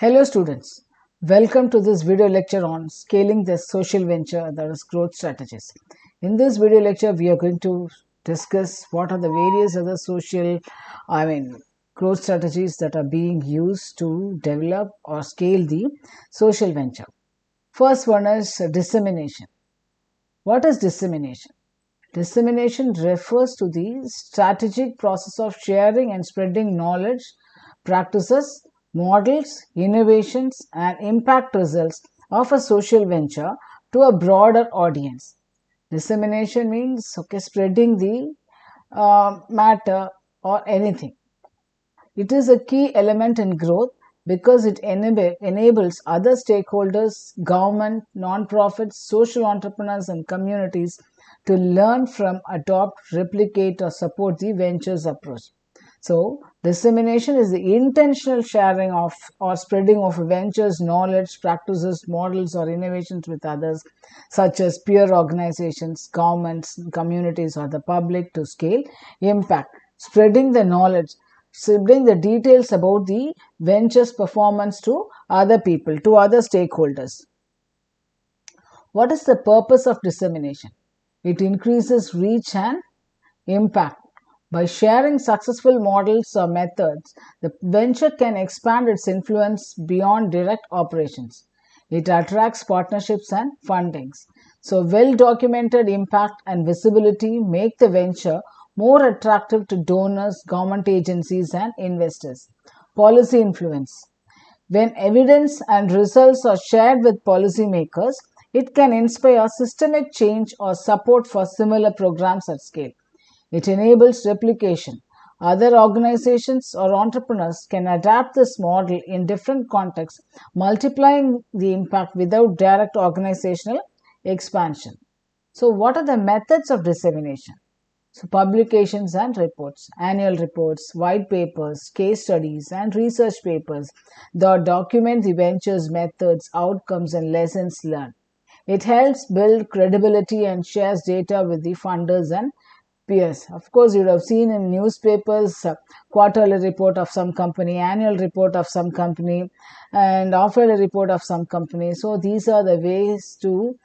Hello students, welcome to this video lecture on scaling the social venture, that is growth strategies. In this video lecture we are going to discuss what are the various other growth strategies that are being used to develop or scale the social venture. First one is dissemination. What is dissemination? Dissemination refers to the strategic process of sharing and spreading knowledge, practices, models, innovations, and impact results of a social venture to a broader audience. Dissemination means spreading the matter or anything. It is a key element in growth because it enables other stakeholders, government, non-profits, social entrepreneurs, and communities to learn from, adopt, replicate, or support the venture's approach. So, dissemination is the intentional sharing of or spreading of a venture's knowledge, practices, models, or innovations with others, such as peer organizations, governments, communities, or the public to scale impact. Spreading the knowledge, spreading the details about the venture's performance to other people, to other stakeholders. What is the purpose of dissemination? It increases reach and impact. By sharing successful models or methods, the venture can expand its influence beyond direct operations. It attracts partnerships and fundings. So, well-documented impact and visibility make the venture more attractive to donors, government agencies, and investors. Policy influence. When evidence and results are shared with policymakers, it can inspire systemic change or support for similar programs at scale. It enables replication. Other organizations or entrepreneurs can adapt this model in different contexts, multiplying the impact without direct organizational expansion. So, what are the methods of dissemination? So, publications and reports, annual reports, white papers, case studies, and research papers that document the venture's methods, outcomes, and lessons learned. It helps build credibility and shares data with the funders and peers. Of course, you would have seen in newspapers quarterly report of some company, annual report of some company, and half-yearly report of some company. So, these are the ways to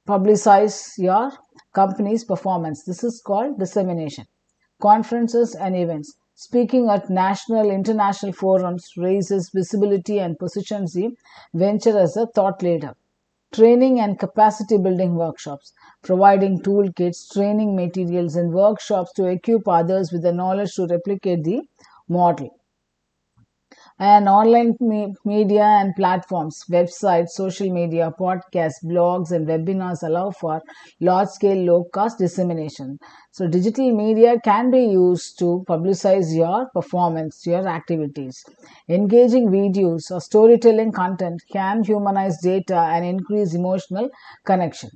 publicize your company's performance. This is called dissemination. Conferences and events. Speaking at national, international forums raises visibility and positions the venture as a thought leader. Training and capacity building workshops, providing toolkits, training materials, and workshops to equip others with the knowledge to replicate the model. And online media and platforms, websites, social media, podcasts, blogs, and webinars allow for large-scale, low-cost dissemination. So, digital media can be used to publicize your performance, your activities. Engaging videos or storytelling content can humanize data and increase emotional connection.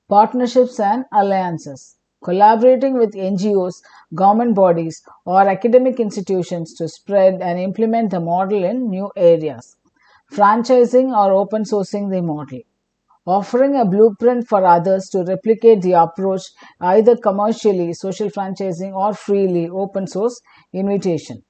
Partnerships and alliances. Collaborating with NGOs, government bodies, or academic institutions to spread and implement the model in new areas. Franchising or open sourcing the model. Offering a blueprint for others to replicate the approach either commercially, social franchising, or freely, open source invitation.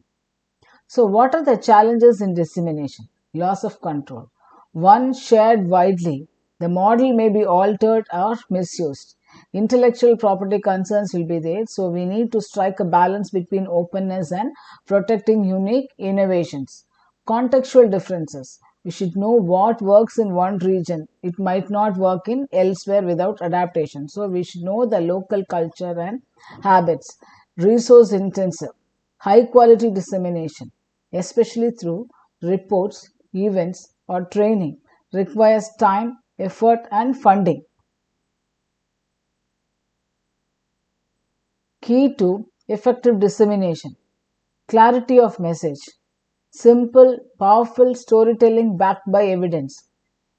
So, what are the challenges in dissemination? Loss of control. Once shared widely, the model may be altered or misused. Intellectual property concerns will be there, so we need to strike a balance between openness and protecting unique innovations. Contextual differences. We should know what works in one region. It might not work in elsewhere without adaptation. So we should know the local culture and habits. Resource intensive. High quality dissemination, especially through reports, events, or training, requires time, effort, and funding. Key to effective dissemination. Clarity of message. Simple, powerful storytelling backed by evidence.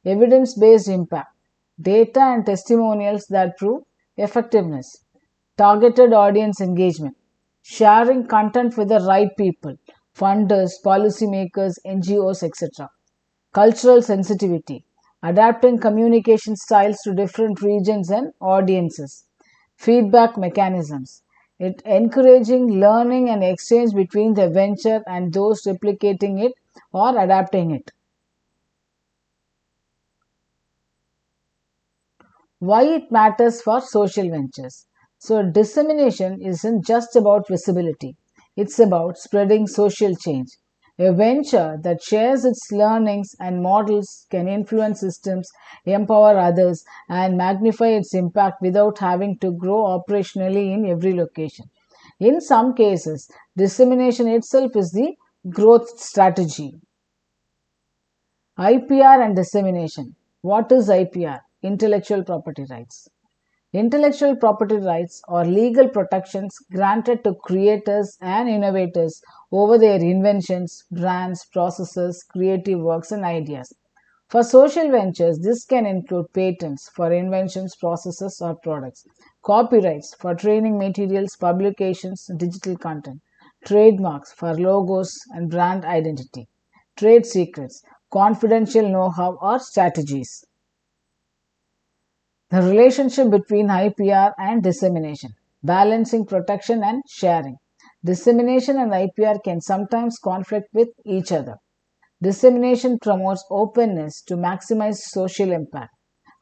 Evidence-based impact. Data and testimonials that prove effectiveness. Targeted audience engagement. Sharing content with the right people, funders, policymakers, NGOs, etc. Cultural sensitivity. Adapting communication styles to different regions and audiences. Feedback mechanisms. It encouraging learning and exchange between the venture and those replicating it or adapting it. Why it matters for social ventures. So, dissemination isn't just about visibility, it's about spreading social change. A venture that shares its learnings and models can influence systems, empower others, and magnify its impact without having to grow operationally in every location. In some cases, dissemination itself is the growth strategy. IPR and dissemination. What is IPR? Intellectual property rights. Intellectual property rights are legal protections granted to creators and innovators over their inventions, brands, processes, creative works, and ideas. For social ventures, this can include patents for inventions, processes, or products, copyrights for training materials, publications, digital content, trademarks for logos and brand identity, trade secrets, confidential know how, or strategies. The relationship between IPR and dissemination, balancing protection and sharing. Dissemination and IPR can sometimes conflict with each other. Dissemination promotes openness to maximize social impact.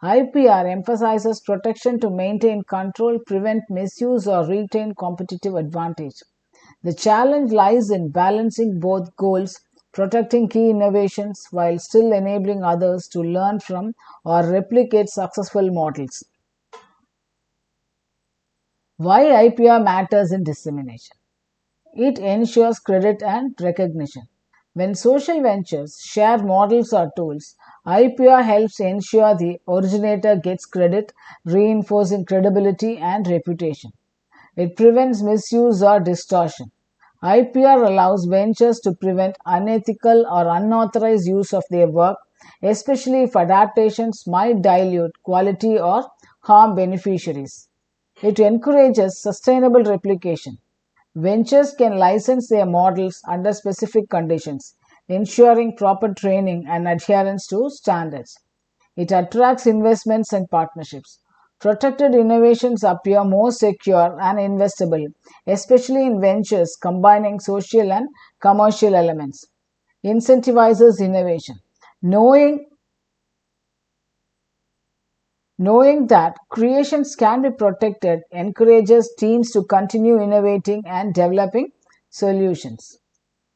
IPR emphasizes protection to maintain control, prevent misuse, or retain competitive advantage. The challenge lies in balancing both goals, protecting key innovations while still enabling others to learn from or replicate successful models. Why IPR matters in dissemination? It ensures credit and recognition. When social ventures share models or tools, IPR helps ensure the originator gets credit, reinforcing credibility and reputation. It prevents misuse or distortion. IPR allows ventures to prevent unethical or unauthorized use of their work, especially if adaptations might dilute quality or harm beneficiaries. It encourages sustainable replication. Ventures can license their models under specific conditions, ensuring proper training and adherence to standards. It attracts investments and partnerships. Protected innovations appear more secure and investable, especially in ventures combining social and commercial elements. Incentivizes innovation. Knowing Knowing that creations can be protected encourages teams to continue innovating and developing solutions.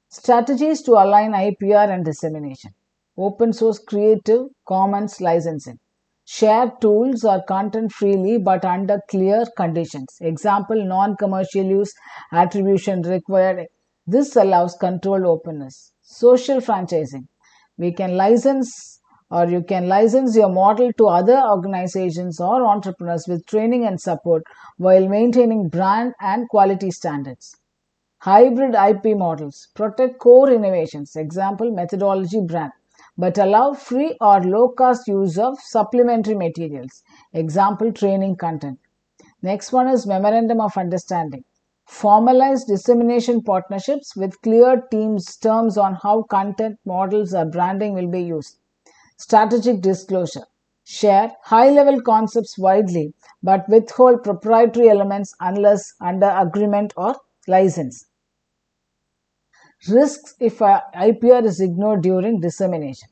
Strategies to align IPR and dissemination. Open source Creative Commons licensing. Share tools or content freely but under clear conditions. Example, non-commercial use, attribution required. This allows controlled openness. Social franchising. We can license you can license your model to other organizations or entrepreneurs with training and support while maintaining brand and quality standards. Hybrid IP models protect core innovations, example methodology brand, but allow free or low cost use of supplementary materials, example training content. Next one is memorandum of understanding. Formalize dissemination partnerships with clear teams terms on how content models or branding will be used. Strategic disclosure. Share high level concepts widely but withhold proprietary elements unless under agreement or license. Risks if IPR is ignored during dissemination.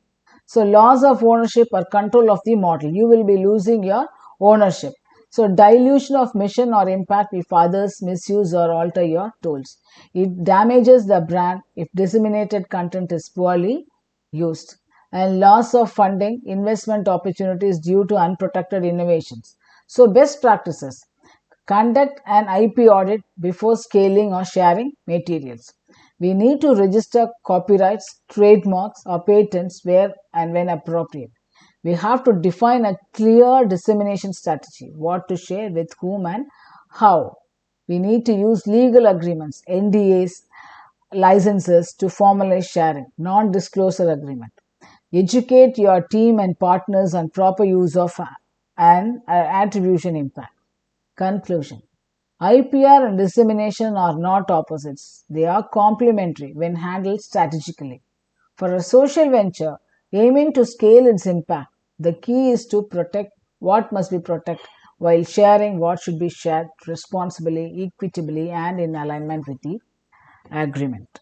So, loss of ownership or control of the model. You will be losing your ownership. So, dilution of mission or impact if others misuse or alter your tools. It damages the brand if disseminated content is poorly used. And loss of funding, investment opportunities due to unprotected innovations. So, best practices. Conduct an IP audit before scaling or sharing materials. We need to register copyrights, trademarks, or patents where and when appropriate. We have to define a clear dissemination strategy, what to share with whom and how. We need to use legal agreements, NDAs, licenses to formalize sharing, non-disclosure agreement. Educate your team and partners on proper use of and attribution impact. Conclusion. IPR and dissemination are not opposites. They are complementary when handled strategically. For a social venture aiming to scale its impact, the key is to protect what must be protected while sharing what should be shared responsibly, equitably, and in alignment with the agreement.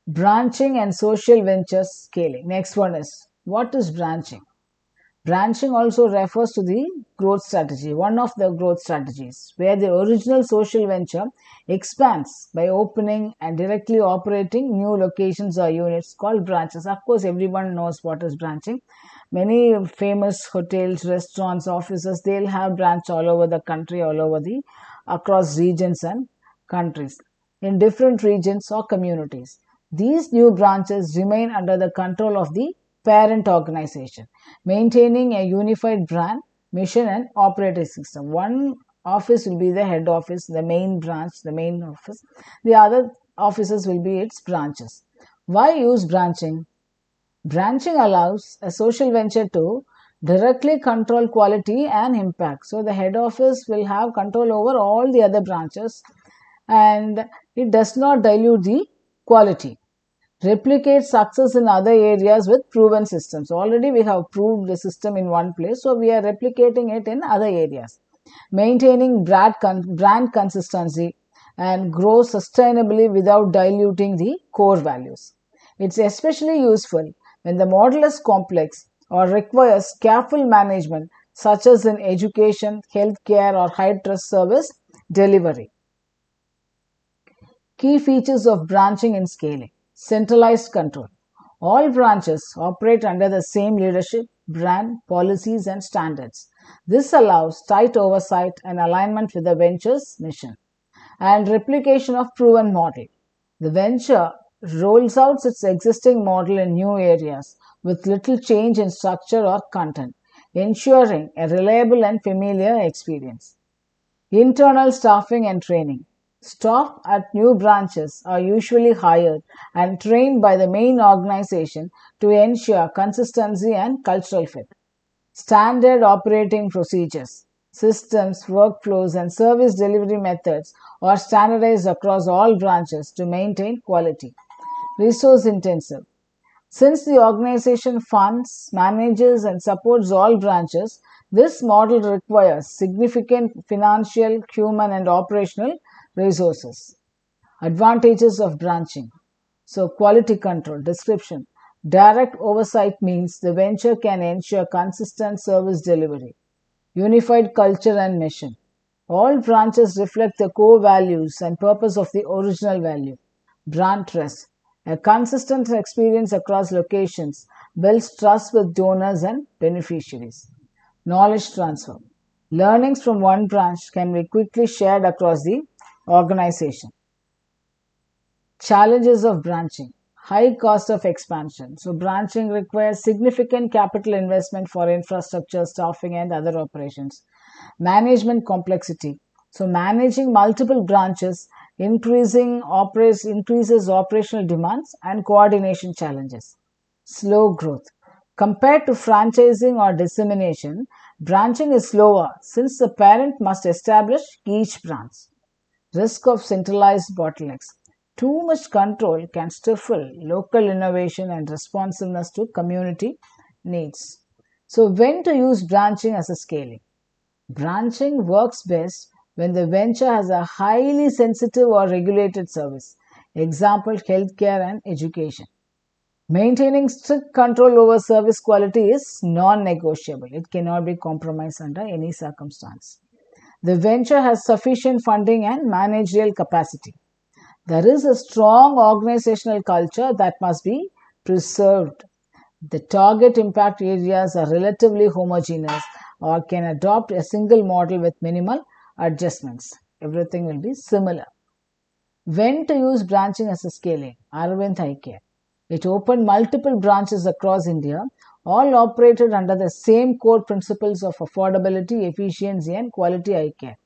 Branching and social ventures scaling. Next one is, what is branching? Branching also refers to the growth strategy, one of the growth strategies, where the original social venture expands by opening and directly operating new locations or units called branches. Of course, everyone knows what is branching. Many famous hotels, restaurants, offices, they'll have branch all over the country, all over the across regions and countries, in different regions or communities. These new branches remain under the control of the parent organization, maintaining a unified brand, mission, and operating system. One office will be the head office, the main branch, the main office. The other offices will be its branches. Why use branching? Branching allows a social venture to directly control quality and impact. So the head office will have control over all the other branches, and it does not dilute the quality. Replicate success in other areas with proven systems. Already we have proved the system in one place, so we are replicating it in other areas. Maintaining brand consistency and grow sustainably without diluting the core values. It's especially useful when the model is complex or requires careful management, such as in education, healthcare, or high trust service delivery. Key features of branching and scaling. Centralized control. All branches operate under the same leadership, brand, policies, and standards. This allows tight oversight and alignment with the venture's mission. And replication of proven model. The venture rolls out its existing model in new areas with little change in structure or content, ensuring a reliable and familiar experience. Internal staffing and training. Staff at new branches are usually hired and trained by the main organization to ensure consistency and cultural fit. Standard operating procedures, systems, workflows, and service delivery methods are standardized across all branches to maintain quality. Resource intensive. Since the organization funds, manages, and supports all branches, this model requires significant financial, human, and operational resources. Advantages of branching. So, quality control. Description. Direct oversight means the venture can ensure consistent service delivery. Unified culture and mission. All branches reflect the core values and purpose of the original value. Brand trust. A consistent experience across locations builds trust with donors and beneficiaries. Knowledge transfer. Learnings from one branch can be quickly shared across the organization. Challenges of branching. High cost of expansion. So, branching requires significant capital investment for infrastructure, staffing, and other operations. Management complexity. So, managing multiple branches increases operational demands and coordination challenges. Slow growth. Compared to franchising or dissemination, branching is slower since the parent must establish each branch. Risk of centralized bottlenecks. Too much control can stifle local innovation and responsiveness to community needs. So, when to use branching as a scaling? Branching works best when the venture has a highly sensitive or regulated service, example, healthcare and education. Maintaining strict control over service quality is non-negotiable. It cannot be compromised under any circumstance. The venture has sufficient funding and managerial capacity. There is a strong organizational culture that must be preserved. The target impact areas are relatively homogeneous or can adopt a single model with minimal adjustments. Everything will be similar. When to use branching as a scaling? Aravind Eye Care. It opened multiple branches across India, all operated under the same core principles of affordability, efficiency, and quality eye care.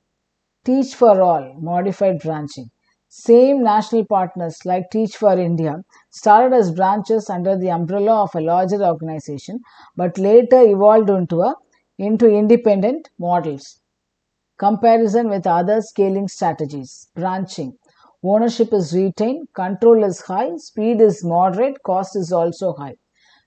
Teach for All, modified branching. Same national partners like Teach for India started as branches under the umbrella of a larger organization but later evolved into independent models. Comparison with other scaling strategies. Branching. Ownership is retained, control is high, speed is moderate, cost is also high.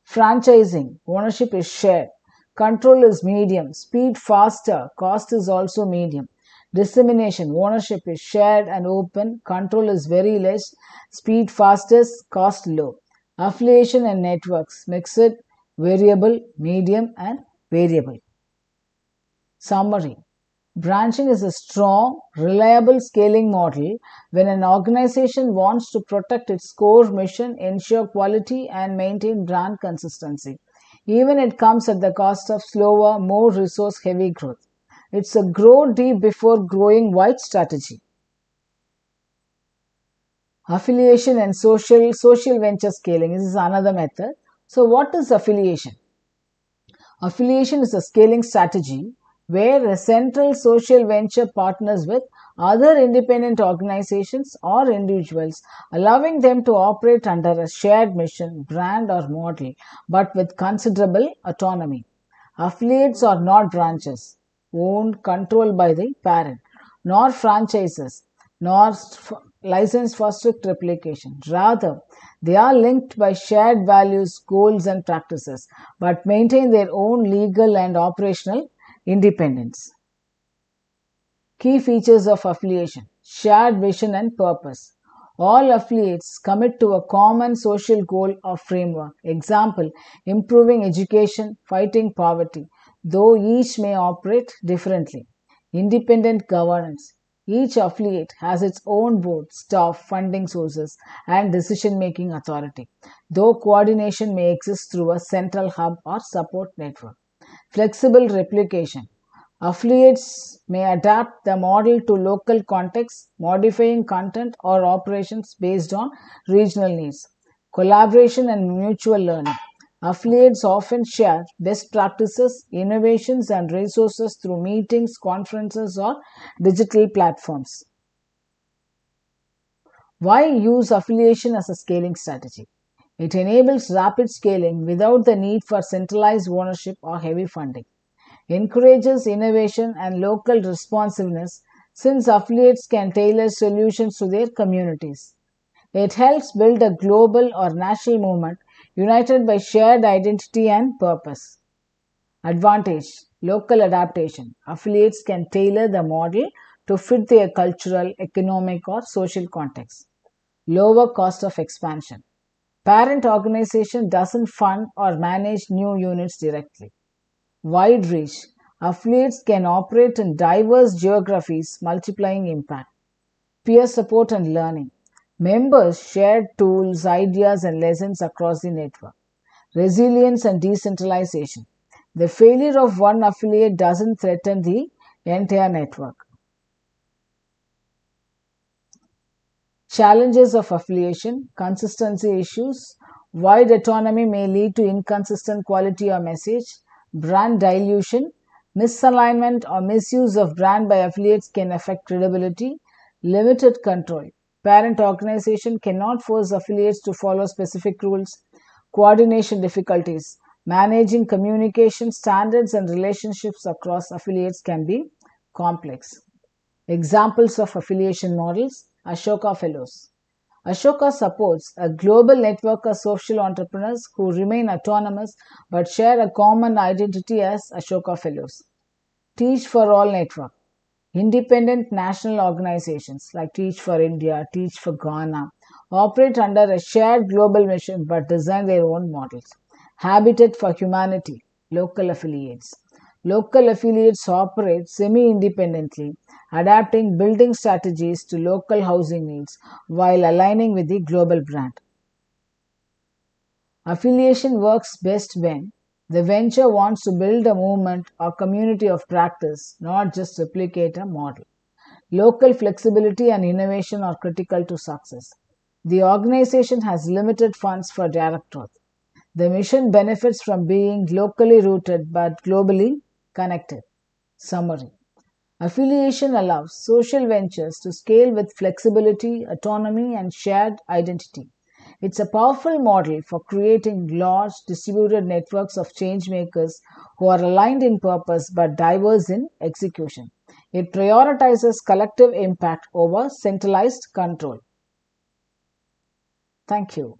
Franchising. Ownership is shared, Control is medium. Speed faster. Cost is also medium. Dissemination. Ownership is shared and open. Control is very less. Speed fastest. Cost low. Affiliation and networks. Mixed, variable, medium, and variable. Summary. Branching is a strong, reliable scaling model when an organization wants to protect its core mission, ensure quality, and maintain brand consistency. Even it comes at the cost of slower, more resource heavy growth. It's a grow deep before growing wide strategy. Affiliation and social venture scaling. This is another method. So, what is affiliation? Affiliation is a scaling strategy where a central social venture partners with other independent organizations or individuals, allowing them to operate under a shared mission, brand, or model, but with considerable autonomy. Affiliates are not branches owned, controlled by the parent, nor franchises, nor licensed for strict replication. Rather, they are linked by shared values, goals, and practices, but maintain their own legal and operational independence. Key features of affiliation: shared vision and purpose. All affiliates commit to a common social goal or framework. Example: improving education, fighting poverty, though each may operate differently. Independent governance. Each affiliate has its own board, staff, funding sources, and decision making authority, though coordination may exist through a central hub or support network. Flexible replication. Affiliates may adapt the model to local contexts, modifying content or operations based on regional needs. Collaboration and mutual learning. Affiliates often share best practices, innovations, and resources through meetings, conferences, or digital platforms. Why use affiliation as a scaling strategy? It enables rapid scaling without the need for centralized ownership or heavy funding. Encourages innovation and local responsiveness since affiliates can tailor solutions to their communities. It helps build a global or national movement united by shared identity and purpose. Advantage: local adaptation. Affiliates can tailor the model to fit their cultural, economic, or social context. Lower cost of expansion. Parent organization doesn't fund or manage new units directly. Wide reach. Affiliates can operate in diverse geographies, multiplying impact. Peer support and learning. Members share tools, ideas, and lessons across the network. Resilience and decentralization. The failure of one affiliate doesn't threaten the entire network. Challenges of affiliation: consistency issues. Wide autonomy may lead to inconsistent quality or message. Brand dilution. Misalignment or misuse of brand by affiliates can affect credibility. Limited control. Parent organization cannot force affiliates to follow specific rules. Coordination difficulties. Managing communication standards and relationships across affiliates can be complex. Examples of affiliation models: Ashoka Fellows. Ashoka supports a global network of social entrepreneurs who remain autonomous but share a common identity as Ashoka Fellows. Teach for All Network. Independent national organizations like Teach for India, Teach for Ghana operate under a shared global mission but design their own models. Habitat for Humanity. Local affiliates. Local affiliates operate semi-independently, adapting building strategies to local housing needs while aligning with the global brand. Affiliation works best when the venture wants to build a movement or community of practice, not just replicate a model. Local flexibility and innovation are critical to success. The organization has limited funds for direct growth. The mission benefits from being locally rooted but globally connected. Summary: affiliation allows social ventures to scale with flexibility, autonomy, and shared identity. It's a powerful model for creating large, distributed networks of changemakers who are aligned in purpose but diverse in execution. It prioritizes collective impact over centralized control. Thank you.